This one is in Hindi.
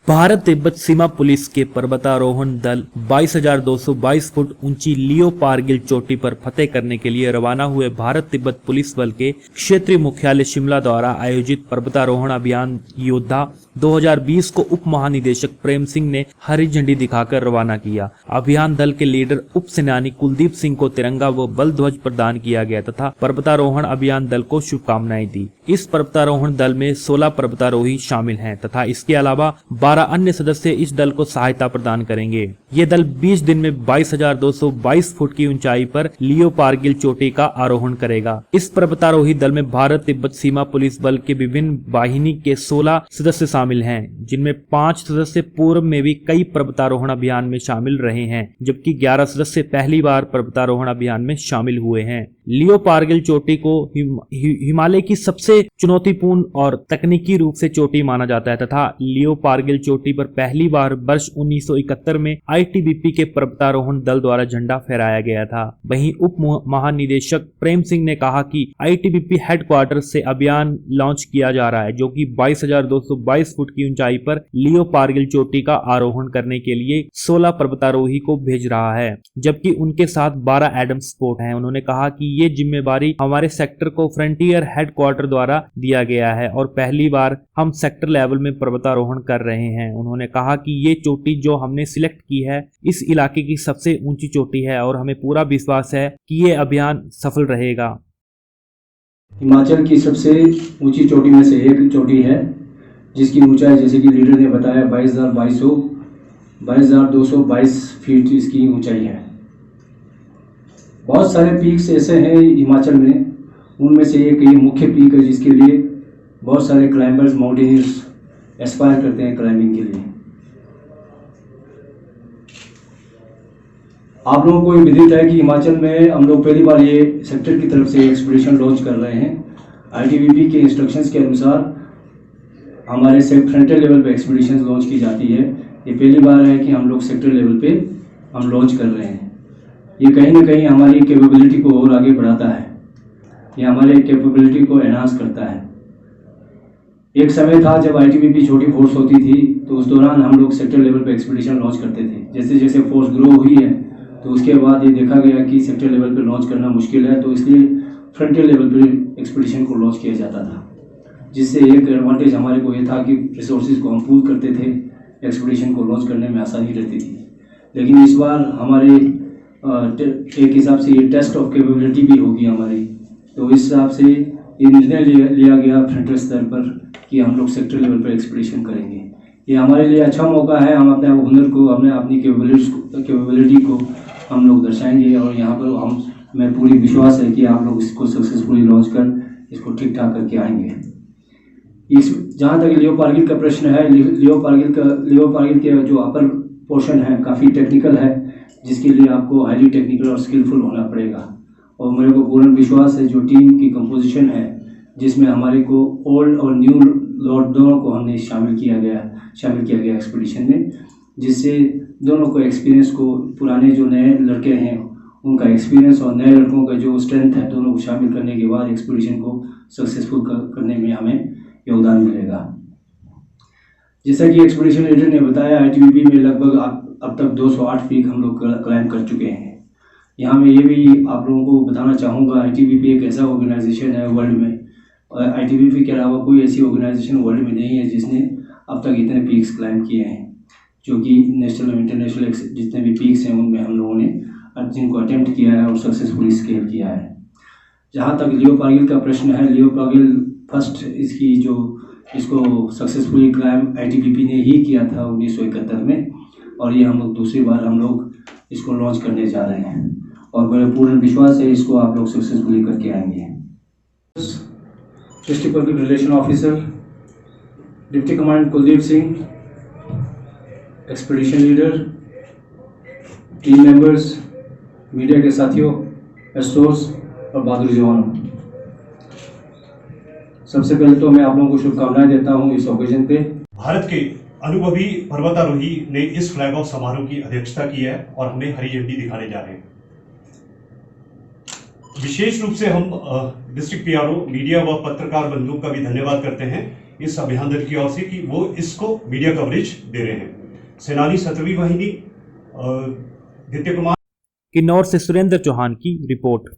भारत तिब्बत सीमा पुलिस के पर्वतारोहण दल 22,222 फुट ऊंची लियो कारगिल चोटी पर फतेह करने के लिए रवाना हुए। भारत तिब्बत पुलिस बल के क्षेत्रीय मुख्यालय शिमला द्वारा आयोजित पर्वतारोहण अभियान योद्धा 2020 को उप महानिदेशक प्रेम सिंह ने हरी झंडी दिखाकर रवाना किया। अभियान दल के लीडर उप सेनानी कुलदीप सिंह को तिरंगा व बल ध्वज प्रदान किया गया तथा पर्वतारोहण अभियान दल को शुभकामनाएं दी। इस पर्वतारोहण दल में 16 पर्वतारोही शामिल हैं तथा इसके अलावा 12 अन्य सदस्य इस दल को सहायता प्रदान करेंगे। ये दल 20 दिन में 22,222 फुट की ऊंचाई पर लियो कारगिल चोटी का आरोहण करेगा। इस पर्वतारोही दल में भारत तिब्बत सीमा पुलिस बल के विभिन्न वाहिनी के 16 सदस्य शामिल हैं, जिनमें 5 सदस्य पूर्व में भी कई पर्वतारोहण अभियान में शामिल रहे हैं, जबकि 11 सदस्य पहली बार पर्वतारोहण अभियान में शामिल हुए हैं। लियो कारगिल चोटी को हिमालय की सबसे चुनौतीपूर्ण और तकनीकी रूप से चोटी माना जाता है तथा लियो कारगिल चोटी पर पहली बार वर्ष 1971 में आईटीबीपी के पर्वतारोहण दल द्वारा झंडा फहराया गया था। वहीं उप महानिदेशक प्रेम सिंह ने कहा कि आईटीबीपी हेडक्वार्टर से अभियान लॉन्च किया जा रहा है, जो कि 22,222 फुट की ऊंचाई पर लियो कारगिल चोटी का आरोहण करने के लिए 16 पर्वतारोही को भेज रहा है, जबकि उनके साथ 12 एडम स्पोर्ट हैं। उन्होंने कहा कि ये जिम्मेवारी हमारे सेक्टर को फ्रंटियर हेडक्वार्टर द्वारा दिया गया है और पहली बार हम सेक्टर लेवल में पर्वतारोहण कर रहे हैं। उन्होंने कहा कि ये चोटी जो हमने सिलेक्ट की है इस इलाके की सबसे ऊंची चोटी है और हमें पूरा विश्वास है कि ये अभियान सफल रहेगा। हिमाचल की सबसे ऊंची चोटी में से एक चोटी है, जिसकी ऊंचाई जैसे कि लीडर ने बताया 22,222 फीट इसकी ऊंचाई है। बहुत सारे पीक्स ऐसे हैं हिमाचल में, उनमें से एक ये मुख्य पीक है जिसके लिए बहुत सारे क्लाइंबर्स माउंटेनियर्स एस्पायर करते हैं क्लाइंबिंग के लिए। आप लोगों को विदित है कि हिमाचल में हम लोग पहली बार ये सेक्टर की तरफ से एक्सपीडिशन लॉन्च कर रहे हैं। आईटीबीपी के इंस्ट्रक्शंस के अनुसार हमारे फ्रंटियर लेवल पे एक्सपीडिशन लॉन्च की जाती है। ये पहली बार है कि हम लोग सेक्टर लेवल पे हम लॉन्च कर रहे हैं। ये कहीं ना कहीं हमारी कैपेबिलिटी को और आगे बढ़ाता है, ये हमारे कैपेबिलिटी को एनहांस करता है। एक समय था जब आईटीबीपी छोटी फोर्स होती थी, तो उस दौरान हम लोग सेक्टर लेवल पे एक्सपीडिशन लॉन्च करते थे। जैसे जैसे फोर्स ग्रो हुई है तो उसके बाद ये देखा गया कि सेक्टर लेवल पे लॉन्च करना मुश्किल है, तो इसलिए फ्रंटियर लेवल पे एक्सपीडिशन को लॉन्च किया जाता था, जिससे एक एडवांटेज हमारे को ये था कि रिसोर्सेज को हम पूल करते थे, एक्सपीडिशन को लॉन्च करने में आसानी रहती थी। लेकिन इस बार हमारे एक हिसाब से ये टेस्ट ऑफ कैपेबिलिटी भी होगी हमारी, तो इस हिसाब से ये निर्णय लिया गया फ्रंटियर स्तर पर कि हम लोग सेक्टर लेवल पर एक्सपीडिशन करेंगे। ये हमारे लिए अच्छा मौका है, हम अपने हुनर को, अपनी कैपेबिलिटी को हम लोग दर्शाएंगे और यहाँ पर मैं पूरी विश्वास है कि आप लोग इसको सक्सेसफुली लॉन्च कर इसको ठीक ठाक करके आएंगे। जहाँ तक लियो कारगिल का प्रश्न है, लियो कारगिल के जो अपर पोर्शन है काफ़ी टेक्निकल है, जिसके लिए आपको हाईली टेक्निकल और स्किलफुल होना पड़ेगा। और मेरे को पूर्ण विश्वास है जो टीम की कंपोजिशन है, जिसमें हमारे को ओल्ड और न्यू लॉर्ड दोनों को हमने शामिल किया गया एक्सपीडिशन में, जिससे दोनों को एक्सपीरियंस को, पुराने जो नए लड़के हैं उनका एक्सपीरियंस और नए लड़कों का जो स्ट्रेंथ है, दोनों को शामिल करने के बाद एक्सपीडिशन को सक्सेसफुल करने में हमें योगदान मिलेगा। जैसा कि एक्सपीडिशन लीडर ने बताया, आईटीबीपी में लगभग अब तक 208 पीक हम लोग क्लाइंब कर चुके हैं। यहाँ मैं ये भी आप लोगों को बताना चाहूँगा, आईटीबीपी एक ऐसा ऑर्गेनाइजेशन है वर्ल्ड में, और आईटीबीपी के अलावा कोई ऐसी ऑर्गेनाइजेशन वर्ल्ड में नहीं है जिसने अब तक इतने पीक्स क्लाइंब किए हैं, जो कि नेशनल और इंटरनेशनल जितने भी पीक्स हैं उनमें हम लोगों ने जिनको अटेम्प्ट किया है और सक्सेसफुली स्केल किया है। जहाँ तक लियो कारगिल का प्रश्न है, लियो कारगिल फर्स्ट इसको सक्सेसफुली क्लाइंब आईटीबीपी ने ही किया था 1971 में, और ये हम लोग दूसरी बार हम लोग इसको लॉन्च करने जा रहे हैं और मेरा पूर्ण विश्वास है इसको आप लोग सक्सेसफुली करके आएंगे। District public relation officer deputy commandant Kuldeep Singh, expedition leader, team members, media के साथियों, एस्टोर्स और बहादुर जवानों, सबसे पहले तो मैं आप लोगों को शुभकामनाएं देता हूं इस ओकेजन पे। भारत के अनुभवी पर्वतारोही ने इस फ्लैग ऑफ समारोह की अध्यक्षता की है और हमें हरी झंडी दिखाने जा रहे हैं। विशेष रूप से हम डिस्ट्रिक्ट पीआरओ, मीडिया व पत्रकार बंधुओं का भी धन्यवाद करते हैं इस अभियान दल की ओर से कि वो इसको मीडिया कवरेज दे रहे हैं। सेनानी 17वीं वाहिनी, द्वितीय कुमार। किन्नौर से सुरेंद्र चौहान की रिपोर्ट।